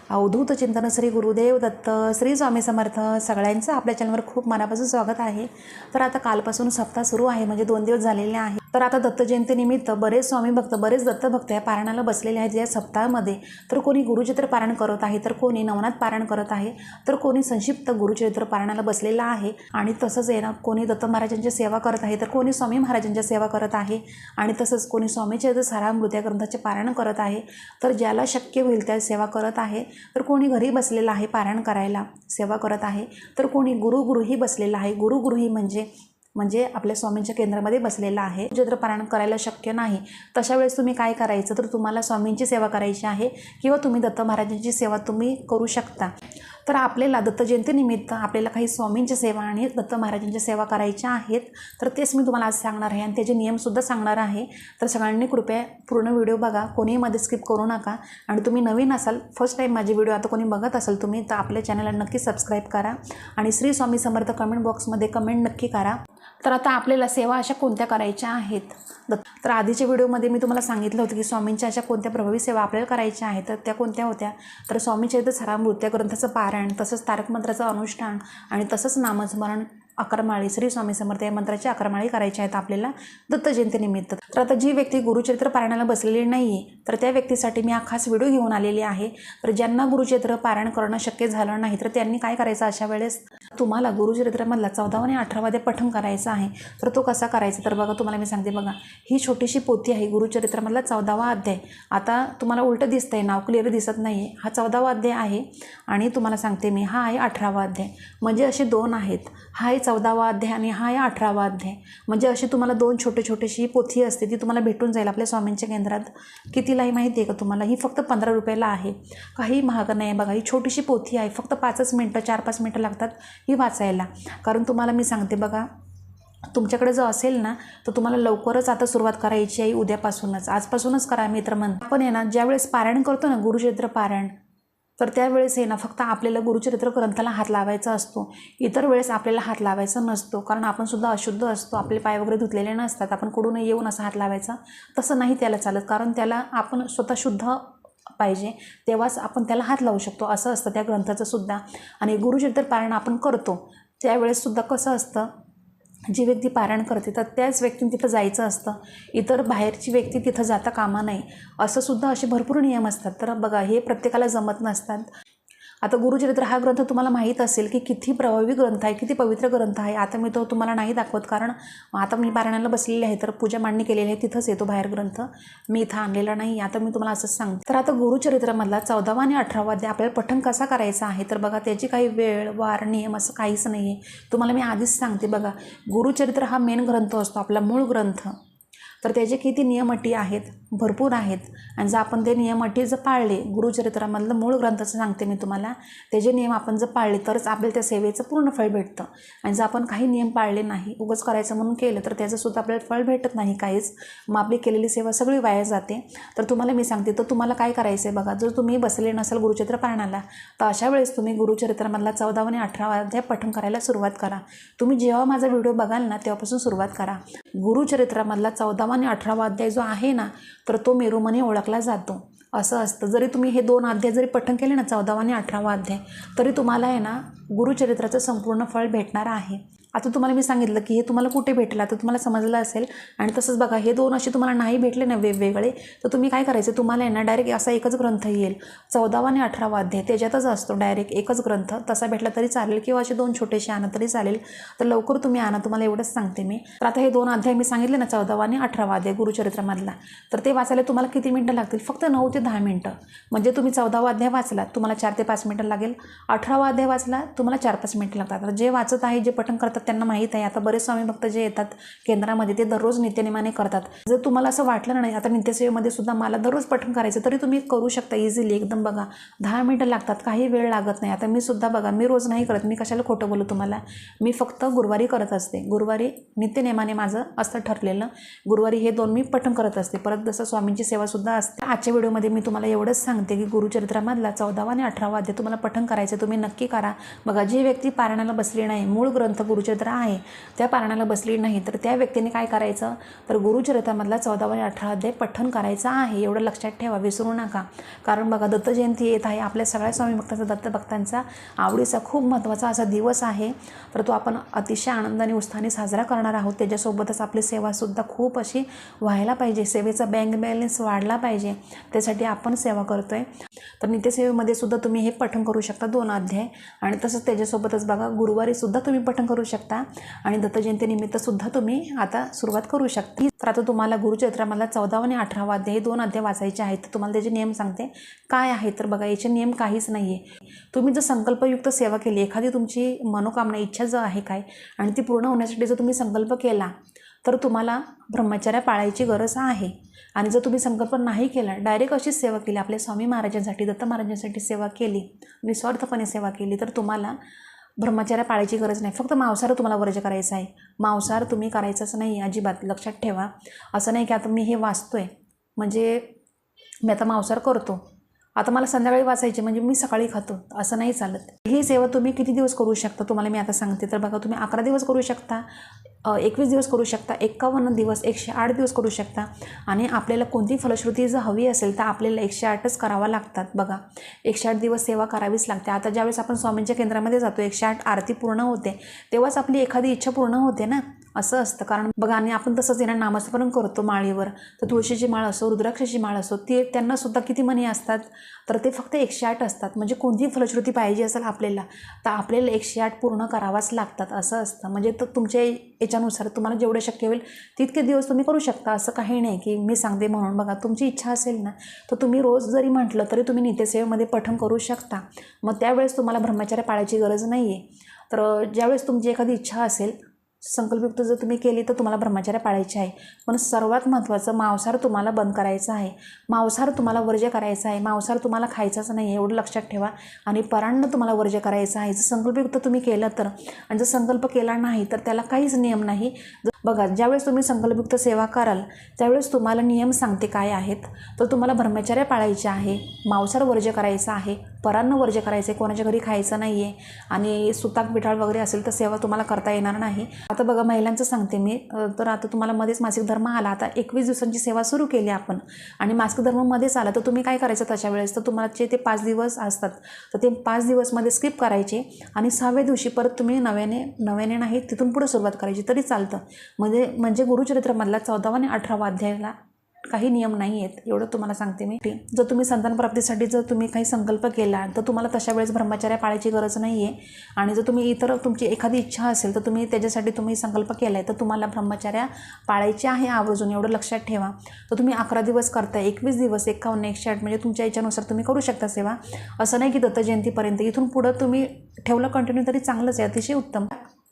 अवधूत चिंतन श्री गुरुदेव दत्त श्री स्वामी समर्थ सगळ्यांचं आपल्या चॅनलवर खूप मनापासून स्वागत आहे। तर आता कालपासून सप्ताह सुरू आहे, म्हणजे 2 दिवस झालेले आहे। तर आता दत्त जयंतीनिमित्त बरेच स्वामी भक्त बरेच दत्त भक्त या पारायणाला बसलेले आहेत या सप्ताहामध्ये। तर कोणी गुरुचरित्र पारायण करत आहे, तर कोणी नवनाथ पारायण करत आहे, तर कोणी संक्षिप्त गुरुचरित्र पारायणाला बसलेला आहे। आणि तसंच आहे ना, कोणी दत्त महाराजांची सेवा करत आहे, तर कोणी स्वामी महाराजांची सेवा करत आहे, आणि तसंच कोणी स्वामी चरित्र सारामृत या ग्रंथाचे पारायण करत आहे। तर ज्याला शक्य होईल त्या सेवा करत आहे। तर कोणी घरी बसलेला आहे पारायण करायला सेवा करत आहे, तर कोणी गुरुही बसलेला आहे। गुरुही म्हणजे आपल्या स्वामींच्या केंद्रामध्ये बसलेला आहे। चित्र पारायण करायला शक्य नाही, तशा वेळेस तुम्ही काय करायचं, तर तुम्हाला स्वामींची सेवा करायची आहे किंवा तुम्ही दत्त महाराजांची सेवा तुम्ही करू शकता। तर आपल्याला दत्त जयंतीनिमित्त आपल्याला काही स्वामींची सेवा आणि दत्त महाराजांची सेवा करायच्या आहेत। तर तेच मी तुम्हाला आज सांगणार आहे आणि त्याचे नियमसुद्धा सांगणार आहे। तर सगळ्यांनी कृपया पूर्ण व्हिडिओ बघा, कोणी मध्ये स्किप करू नका। आणि तुम्ही नवीन असाल, फर्स्ट टाईम माझे व्हिडिओ आता कोणी बघत असाल तुम्ही, तर आपल्या चॅनलला नक्की सबस्क्राईब करा आणि श्री स्वामी समर्थ कमेंट बॉक्समध्ये कमेंट नक्की करा। तर आता आपल्याला सेवा अशा कोणत्या करायच्या आहेत, तर आधीच्या व्हिडिओमध्ये मी तुम्हाला सांगितलं होतं की स्वामींच्या अशा कोणत्या प्रभावी सेवा आपल्याला करायच्या आहेत। तर त्या कोणत्या होत्या, तर स्वामी चरित्र सारामृत या ग्रंथाचं पारायण, तसंच तारक मंत्राचं अनुष्ठान आणि तसंच नामस्मरण 11 माळी श्री स्वामी समर्थ या मंत्राची 11 माळी करायच्या आहेत आपल्याला दत्त जयंतीनिमित्त। तर आता जी व्यक्ती गुरुचरित्र पारायणाला बसलेली नाही आहे, तर त्या व्यक्तीसाठी मी हा खास व्हिडिओ घेऊन आलेली आहे। तर ज्यांना गुरुचरित्र पारायण करणं शक्य झालं नाही, तर त्यांनी काय करायचं, अशा वेळेस तुम्हाला गुरुचरित्रामधला 14वा आणि 18वा अध्याय पठण करायचा आहे। तर तो कसा करायचा, तर बघा तुम्हाला मी सांगते बघा, ही छोटीशी पोथी आहे गुरुचरित्रामधला 14वा अध्याय। आता तुम्हाला उलटं दिसतंय, नाव क्लिअर दिसत नाही आहे, हा 14वा अध्याय आहे आणि तुम्हाला सांगते मी हा आहे 18वा अध्याय। म्हणजे असे 2 आहेत, हा आहे 14वा अध्याय आणि हा आहे 18वा अध्याय। म्हणजे अशी तुम्हाला 2 छोटीशी पोथी असते, ती तुम्हाला भेटून जाईल आपल्या स्वामींच्या केंद्रात। कितीलाही माहिती आहे का तुम्हाला, ही फक्त 15 रुपयाला आहे, काही महाग नाही आहे। बघा ही छोटीशी पोथी आहे, फक्त 5 मिनटं 4-5 मिनटं लागतात ही वाचायला। कारण तुम्हाला मी सांगते बघा, तुमच्याकडे जो असेल ना, तर तुम्हाला लवकरच आता सुरुवात करायची आहे, उद्यापासूनच, आजपासूनच करा मित्र म्हणतात। आपण आहे ना, ज्यावेळेस पारायण करतो ना गुरुचरित्र पारायण, तर त्यावेळेस आहे ना फक्त आपल्याला गुरुचरित्र ग्रंथाला हात लावायचा असतो, इतर वेळेस आपल्याला हात लावायचा नसतो। कारण आपण सुद्धा अशुद्ध असतो, आपले पाय वगैरे धुतलेले नसतात, आपण कुठून येऊन असा हात लावायचा तसं नाही त्याला चालत। कारण त्याला आपण स्वतः शुद्ध पाहिजे, तेव्हाच आपण त्याला हात लावू शकतो, असं असतं त्या ग्रंथाचं सुद्धा। आणि गुरुचरित्र पारायण आपण करतो त्यावेळेस सुद्धा कसं असतं, जी व्यक्ती पारायण करते तर त्याच व्यक्तीने तिथं जायचं असतं, इतर बाहेरची व्यक्ती तिथं जाता कामा नाही, असं सुद्धा असे भरपूर नियम असतात। तर बघा हे प्रत्येकाला जमत नसतात। आता गुरुचरित्र हा ग्रंथ तुम्हाला माहीत असेल की किती प्रभावी ग्रंथ आहे, किती पवित्र ग्रंथ आहे। आता मी तो तुम्हाला नाही दाखवत, कारण आता मी पारायणाला बसलेली आहे, तर पूजा मांडणी केलेली आहे, तिथंच येतो बाहेर ग्रंथ, मी इथं आणलेला नाही। आता मी तुम्हाला असंच सांगते। तर आता गुरुचरित्रामधला 14वा आणि 18वा अध्याय आपल्याला पठण कसा करायचा आहे, तर बघा त्याची काही वेळ वार नियम असं काहीच नाही आहे, तुम्हाला मी आधीच सांगते। बघा गुरुचरित्र हा मेन ग्रंथ असतो, आपला मूळ ग्रंथ, तर त्याचे किती नियम अटी आहेत, भरपूर आहेत। आणि जर आपण ते नियम अटी जर पाळले, गुरुचरित्रामधलं मूळ ग्रंथाचं सांगते मी तुम्हाला, त्याचे नियम आपण जर पाळले तरच आपल्याला त्या सेवेचं पूर्ण फळ भेटतं। आणि जर आपण काही नियम पाळले नाही, उगाच करायचं म्हणून केलं, तर त्याचंसुद्धा आपल्याला फळ भेटत नाही काहीच, मग आपली केलेली सेवा सगळी वाया जाते। तर तुम्हाला मी सांगते, तर तुम्हाला काय करायचं आहे बघा, जर तुम्ही बसले नसाल गुरुचरित्र पारायणाला, तर अशा वेळेस तुम्ही गुरुचरित्रामधला 14वा आणि 18वा अध्याय पठण करायला सुरुवात करा। तुम्ही जेव्हा माझा व्हिडिओ बघाल ना, तेव्हापासून सुरुवात करा। गुरुचरित्रामधला 14वा आणि 18वा अध्याय जो आहे ना, तर तो मेरुमणी ओळखला जातो, असं असतं। जरी तुम्ही हे 2 अध्याय जरी पठण केले ना, 14वा आणि 18वा अध्याय, तरी तुम्हाला आहे ना गुरुचरित्राचं संपूर्ण फळ भेटणार आहे। आता तुम्हाला मी सांगितलं की हे तुम्हाला कुठे भेटलं, तर तुम्हाला समजलं असेल। आणि तसंच बघा हे 2 असे तुम्हाला नाही भेटले ना वेगवेगळे, तर तुम्ही काय करायचं, तुम्हाला आहे ना डायरेक्ट असा एकच ग्रंथ येईल, 14वा आणि 18वा अध्याय त्याच्यातच असतो, डायरेक्ट एकच ग्रंथ, तसा भेटला तरी चालेल किंवा असे 2 छोटेसे आणा तरी चालेल। तर लवकर तुम्ही आणा, तुम्हाला एवढंच सांगते मी। तर आता हे 2 अध्याय मी सांगितले ना, 14वा आणि 18वा अध्याय गुरुचरित्रामधला, तर ते वाचायला तुम्हाला किती मिनटं लागतील, फक्त 9 ते 10 मिनटं। म्हणजे तुम्ही 14वा अध्याय वाचला, तुम्हाला 4 ते 5 मिनटं लागेल, 18वा अध्याय वाचला, तुम्हाला 4-5 मिनटं लागतात। तर जे वाचत आहे, जे पठण करतात त्यांना माहीत आहे। आता बरेच स्वामी भक्त जे येतात केंद्रामध्ये, ते दररोज नित्यनेमाने करतात। जर तुम्हाला असं वाटलं नाही आता नित्यसेवेमध्ये सुद्धा मला दररोज पठण करायचं, तरी तुम्ही करू शकता इझिली एकदम। बघा 10 मिनटं लागतात, काही वेळ लागत नाही। आता मी सुद्धा बघा, मी रोज नाही करत, मी कशाला खोटं बोलू तुम्हाला, मी फक्त गुरुवारी करत असते, गुरुवारी नित्यनेमाने माझं असतं ठरलेलं, गुरुवारी हे 2 मी पठण करत असते। परत जसं स्वामींची सेवासुद्धा असते। आजच्या व्हिडिओमध्ये मी तुम्हाला एवढंच सांगते की गुरुचरित्रामधला 14वा आणि 18वा अध्याय तुम्हाला पठण करायचं, तुम्ही नक्की करा। बघा जी व्यक्ती पारायणाला बसली नाही, मूळ ग्रंथ गुरुचरित्र गुरुचरित्र आहे त्या पारायणाला बसली नाही तर त्या व्यक्तीने काय करायचं तर गुरुचरित्रामधला 14 आणि 18 अध्याय पठण करायचा आहे. एवढं लक्षात ठेवा, विसरू नका. कारण बघा दत्त जयंती येत आहे. आपल्या सगळ्या स्वामी भक्तांचा, दत्त भक्तांचा आवडीचा खूप महत्त्वाचा असा दिवस आहे. तर तो आपण अतिशय आनंदाने उत्साहाने साजरा करणार आहोत. त्याच्यासोबतच आपली सेवासुद्धा खूप अशी व्हायला पाहिजे. सेवेचा बँक बॅलन्स वाढला पाहिजे, त्यासाठी आपण सेवा करतोय. तर नित्यसेवेमध्ये सुद्धा तुम्ही हे पठण करू शकता 2 अध्याय. आणि तसंच त्याच्यासोबतच बघा गुरुवारी सुद्धा तुम्ही पठण करू शकता आणि दत्त जयंतीनिमित्त सुद्धा तुम्ही आता सुरुवात करू शकता. तर आता तुम्हाला गुरुचरित्रामधला 14 आणि 18 अध्याय 2 अध्याय वाचायचे आहेत. तर तुम्हाला त्याचे नियम सांगते काय आहे. तर बघा याचे नियम काहीच नाही आहे. तुम्ही जर संकल्पयुक्त सेवा केली, एखादी तुमची मनोकामना इच्छा जर आहे काय आणि ती पूर्ण होण्यासाठी जर तुम्ही संकल्प केला तर तुम्हाला ब्रह्मचर्य पाळायची गरज आहे. आणि जर तुम्ही संकल्प नाही केला, डायरेक्ट अशीच सेवा केली, आपल्या स्वामी महाराजांसाठी, दत्त महाराजांसाठी सेवा केली, निस्वार्थपणे सेवा केली, तर तुम्हाला ब्रह्मचर्य पाळायची गरज नाही. फक्त मांसाहार तुम्हाला वर्ज करायचा आहे. मांसाहार तुम्ही करायचंच नाही अजिबात, लक्षात ठेवा. असं नाही की आता मी हे वाचतोय म्हणजे मी आता मांसाहार करतो, आता मला संध्याकाळी वाचायचे म्हणजे मी सकाळी खातो, असं नाही चालत. ही सेवा तुम्ही किती दिवस करू शकता तुम्हाला मी आता सांगते. तर बघा तुम्ही 11 दिवस करू शकता, 21 दिवस करू शकता, 51 दिवस, 108 दिवस करू शकता. आणि आपल्याला कोणती फलश्रुती जर हवी असेल तर आपल्याला 108च करावा लागतात. बघा 108 दिवस सेवा करावीच लागते. आता ज्यावेळेस आपण स्वामींच्या केंद्रामध्ये जातो, 108 आरती पूर्ण होते, तेव्हाच आपली एखादी इच्छा पूर्ण होते ना, असं असतं. कारण बघा आणि आपण तसंच येणार नामस्मरण करतो माळीवर, तर तुळशीची माळ असो, रुद्राक्षाची माळ असो, ते त्यांनासुद्धा किती मणी असतात तर ते फक्त 108 असतात. म्हणजे कोणती फलश्रुती पाहिजे असेल आपल्याला तर आपल्याला 108 पूर्ण करावाच लागतात, असं असतं. म्हणजे तर तुमच्या याच्यानुसार तुम्हाला जेवढे शक्य होईल तितके दिवस तुम्ही करू शकता. असं काही नाही की मी सांगते म्हणून. बघा तुमची इच्छा असेल ना तर तुम्ही रोज जरी म्हटलं तरी तुम्ही नित्यसेवेमध्ये पठण करू शकता. मग त्यावेळेस तुम्हाला ब्रह्मचर्य पाळायची गरज नाही आहे. तर ज्यावेळेस तुमची एखादी इच्छा असेल संकल्पयुक्त जर तुम्ही केली तर तुम्हाला ब्रह्मचर्य पाळायचे आहे. पण सर्वात महत्त्वाचं मांसाहार तुम्हाला बंद करायचा आहे. मांसाहार तुम्हाला वर्ज्य करायचा आहे. मांसाहार तुम्हाला खायचाच नाही आहे, एवढं लक्षात ठेवा. आणि परान्न तुम्हाला वर्ज्य करायचं आहे. जर संकल्पयुक्त तुम्ही केलं तर, आणि जर संकल्प केला नाही तर त्याला काहीच नियम नाही. बघा ज्यावेळेस तुम्ही संकल्पयुक्त सेवा कराल त्यावेळेस तुम्हाला नियम सांगते काय आहेत. तर तुम्हाला ब्रह्मचर्य पाळायचे आहे, मांसाहार वर्ज्य करायचं आहे, परान्न वर्ज्य करायचं आहे, कोणाच्या घरी खायचं नाही आहे, आणि सुताक बिठाळ वगैरे असेल तर सेवा तुम्हाला करता येणार नाही. आता बघा महिलांचं सांगते मी. तर आता तुम्हाला मध्येच मासिक धर्म आला, आता 21 दिवसांची सेवा सुरू केली आपण आणि मासिक धर्म मध्येच आला तर तुम्ही काय करायचं तशा वेळेस. तर तुम्हाला ते 5 दिवस असतात तर ते 5 दिवसमध्ये स्किप करायचे आणि 6व्या दिवशी परत तुम्ही नव्याने नाही तिथून पुढे सुरुवात करायची तरी चालतं. म्हणजे गुरुचरित्रामधला 14 आणि 18 अध्यायाला काही नियम नाही आहेत, एवढं तुम्हाला सांगते मी. जर तुम्ही संतान प्राप्तीसाठी जर तुम्ही काही संकल्प केला तर तुम्हाला तशा वेळेस ब्रह्मचर्य पाळायची गरज नाही आहे. आणि जर तुम्ही इतर तुमची एखादी इच्छा असेल तर तुम्ही त्याच्यासाठी तुम्ही संकल्प केला आहे तर तुम्हाला ब्रह्मचर्य पाळायची आहे आवर्जून, एवढं लक्षात ठेवा. तर तुम्ही 11 दिवस करताय, 21 दिवस, 51, 108 म्हणजे तुमच्या इच्छेनुसार तुम्ही करू शकता सेवा. असं नाही की दत्त जयंतीपर्यंत, इथून पुढं तुम्ही ठेवलं कंटिन्यू तरी चांगलंच आहे, अतिशय उत्तम.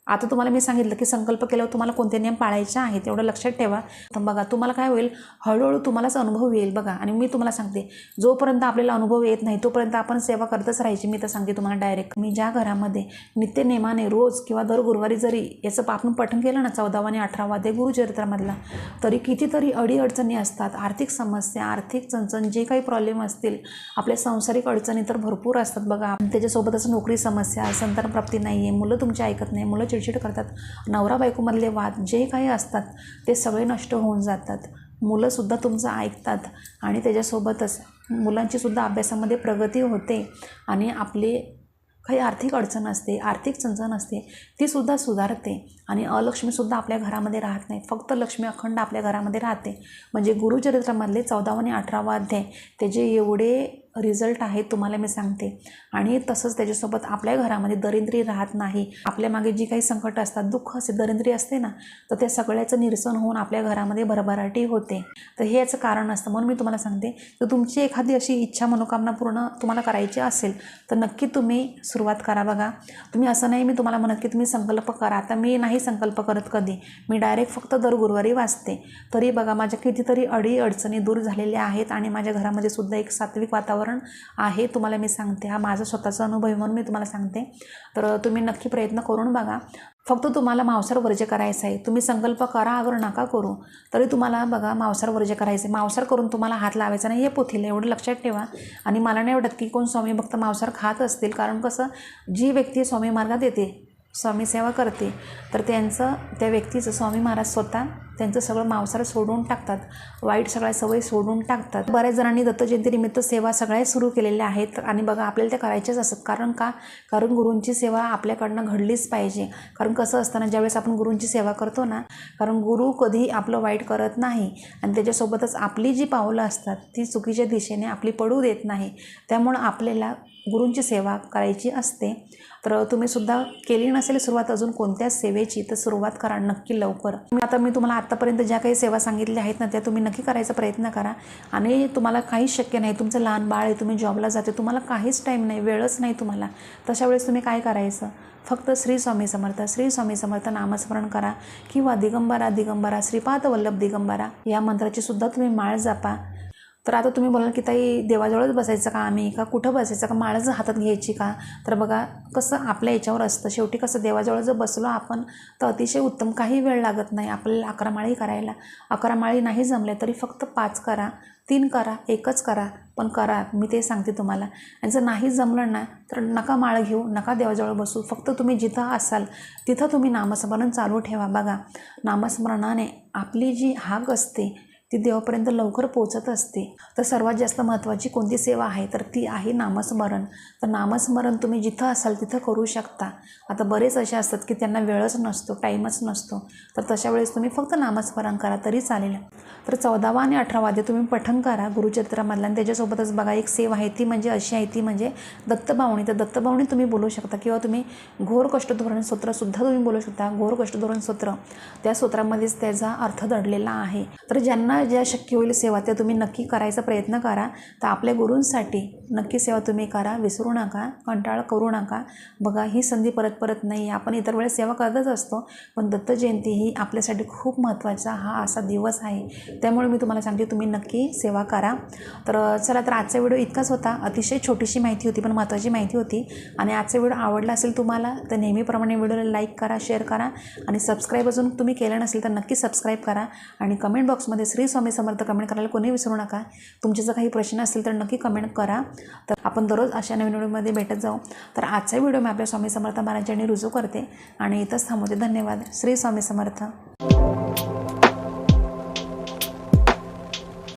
आता तुम्हाला मी सांगितलं की संकल्प केल्यावर तुम्हाला कोणते नियम पाळायचे आहेत, एवढं लक्षात ठेवा. तर बघा तुम्हाला काय होईल, हळूहळू तुम्हालाच अनुभव येईल. बघा आणि मी तुम्हाला सांगते जोपर्यंत आपल्याला अनुभव येत नाही तोपर्यंत आपण सेवा करतच राहायची. मी तर सांगते तुम्हाला डायरेक्ट. मी ज्या घरामध्ये नित्य नेमाने रोज किंवा दर गुरुवारी जरी याचं आपण पठण केलं ना 14 आणि 18 अध्याय गुरुचरित्रामधला, तरी कितीतरी अडीअडचणी असतात, आर्थिक समस्या, आर्थिक चणचण, जे काही प्रॉब्लेम असतील, आपल्या सांसारिक अडचणी तर भरपूर असतात. बघा त्याच्यासोबतच नोकरी समस्या, संतान प्राप्ती नाही आहे, मुलं तुमची ऐकत नाही, मुलं चिडचिड करतात, नवरा बायकोमधले वाद जे काही असतात ते सगळे नष्ट होऊन जातात. मुलंसुद्धा तुमचं ऐकतात आणि त्याच्यासोबतच मुलांचीसुद्धा अभ्यासामध्ये प्रगती होते आणि आपले काही आर्थिक अडचण असते, आर्थिक चणचण असते, तीसुद्धा सुधारते आणि अलक्ष्मीसुद्धा आपल्या घरामध्ये राहत नाही, फक्त लक्ष्मी अखंड आपल्या घरामध्ये राहते. म्हणजे गुरुचरित्रामधले 14 आणि 18 अध्याय त्याचे एवढे रिझल्ट आहेत तुम्हाला मी सांगते. आणि तसंच त्याच्यासोबत आपल्या घरामध्ये दरिद्री राहत नाही. आपल्या मागे जी काही संकट असतात, दुःख असते, दरिद्री असते ना, तर त्या सगळ्याचं निरसन होऊन आपल्या घरामध्ये भरभराटी होते. तर हे याचं कारण असतं. म्हणून मी तुम्हाला सांगते तर तुमची एखादी अशी इच्छा मनोकामना पूर्ण तुम्हाला करायची असेल तर नक्की तुम्ही सुरुवात करा. बघा तुम्ही असं नाही मी तुम्हाला म्हणत की तुम्ही संकल्प करा. आता मी नाही संकल्प करत कधी, मी डायरेक्ट फक्त दर गुरुवारी वाचते. तरी बघा माझ्या कितीतरी अडचणी दूर झालेल्या आहेत आणि माझ्या घरामध्ये सुद्धा एक सात्विक वातावरण आहे. तुम्हाला मी सांगते, हा माझा स्वतःचा अनुभव आहे म्हणून मी तुम्हाला सांगते. तर तुम्ही नक्की प्रयत्न करून बघा. फक्त तुम्हाला मांसाहार वर्ज्य करायचं आहे. तुम्ही संकल्प करा अगर नका करू तरी तुम्हाला बघा मांसाहार वर्ज्य करायचं आहे. मांसाहार करून तुम्हाला हात लावायचा नाही हे पोथीला, एवढं लक्षात ठेवा. आणि मला नाही वाटत की कोण स्वामी भक्त मांसाहार खात असतील, कारण कसं जी व्यक्ती स्वामी मार्गात येते स्वामी सेवा करते तर त्या व्यक्तीचं स्वामी महाराज स्वतः त्यांचं सगळं मांसाहार सोडून टाकतात, वाईट सगळ्या सवयी सोडून टाकतात. बऱ्याच जणांनी दत्त जयंतीनिमित्त सेवा सगळ्या सुरू केलेल्या आहेत आणि बघा आपल्याला त्या करायच्याच असतात. कारण गुरूंची सेवा आपल्याकडनं घडलीच पाहिजे. कारण कसं असतं ना, ज्यावेळेस आपण गुरूंची सेवा करतो ना, कारण गुरु कधी आपलं वाईट करत नाही आणि त्याच्यासोबतच आपली जी पावलं असतात ती चुकीच्या दिशेने आपली पडू देत नाही. त्यामुळं आपल्याला गुरूंची सेवा करायची असते. तर तुम्ही सुद्धा केली नसेल सुरुवात अजून कोणत्याच सेवेची तर सुरुवात करा नक्की लवकर. मी तुम्हाला आत्तापर्यंत ज्या काही सेवा सांगितल्या आहेत ना त्या तुम्ही नक्की करायचा प्रयत्न करा. आणि तुम्हाला काहीच शक्य नाही, तुमचं लहान बाळ आहे, तुम्ही जॉबला जाते, तुम्हाला काहीच टाईम नाही, वेळच नाही तुम्हाला, तशा वेळेस तुम्ही काय करायचं, फक्त श्री स्वामी समर्थ श्री स्वामी समर्थ नामस्मरण करा किंवा दिगंबरा दिगंबरा श्रीपाद वल्लभ दिगंबरा या मंत्राची सुद्धा तुम्ही माळ जपा. तर आता तुम्ही बोलाल की ताई देवाजवळच बसायचं का आम्ही, का कुठं बसायचं, का माळच हातात घ्यायची का. तर बघा कसं आपल्या याच्यावर असतं. शेवटी कसं देवाजवळ जर बसलो आपण तर अतिशय उत्तम, काही वेळ लागत नाही आपल्याला 11 माळी करायला. 11 माळी नाही जमल्या तरी फक्त 5 करा, 3 करा, 1च करा, पण करा, मी ते सांगते तुम्हाला. आणि जर नाही जमलं ना तर नका माळ घेऊ, नका देवाजवळ बसू, फक्त तुम्ही जिथं असाल तिथं तुम्ही नामस्मरण चालू ठेवा. बघा नामस्मरणाने आपली जी हाक असते ती देवापर्यंत लवकर पोचत असते. तर सर्वात जास्त महत्त्वाची कोणती सेवा आहे तर ती आहे नामस्मरण. तर नामस्मरण तुम्ही जिथं असाल तिथं करू शकता. आता बरेच असे असतात की त्यांना वेळच नसतो, टाईमच नसतो, तर तशा वेळेस तुम्ही फक्त नामस्मरण करा तरी चालेल. तर 14वा आणि 18वा अध्याय तुम्ही पठण करा गुरुचरित्रामधला. आणि त्याच्यासोबतच बघा एक सेवा आहे ती म्हणजे अशी आहे, ती म्हणजे दत्तभावनी. तर दत्तभावनी तुम्ही बोलू शकता किंवा तुम्ही घोर कष्टधोरण स्तोत्रसुद्धा तुम्ही बोलू शकता. घोर कष्टधोरण स्तोत्र त्या स्तोत्रामध्येच त्याचा अर्थ दडलेला आहे. तर ज्यांना ज्या शक्य होईल सेवा त्या तुम्ही नक्की करायचा प्रयत्न करा. तर आपल्या गुरूंसाठी नक्की सेवा तुम्ही करा, विसरू नका, कंटाळा करू नका. बघा ही संधी परत परत नाही. आपण इतर वेळेस सेवा करतच असतो, पण दत्त जयंती ही आपल्यासाठी खूप महत्त्वाचा हा असा दिवस आहे. त्यामुळे मी तुम्हाला सांगते तुम्ही नक्की सेवा करा. तर चला, तर आजचा व्हिडिओ इतकाच होता. अतिशय छोटीशी माहिती होती पण महत्त्वाची माहिती होती. आणि आजचा व्हिडिओ आवडला असेल तुम्हाला तर नेहमीप्रमाणे व्हिडिओला लाईक करा, शेअर करा आणि सबस्क्राईब अजून तुम्ही केलं नसेल तर नक्की सबस्क्राईब करा. आणि कमेंट बॉक्समध्ये श्री स्वामी समर्थ कमेंट करायला कोणी विसरू नका. तुमचे जर काही प्रश्न असतील तर नक्की कमेंट करा. तर आपण दररोज अशा नवीन व्हिडिओमध्ये भेटत जाऊ. तर आजचा व्हिडिओ मी आपल्या स्वामी समर्थ महाराजांनी रुजू करते आणि इथंच थांबवते. धन्यवाद. श्री स्वामी समर्थ.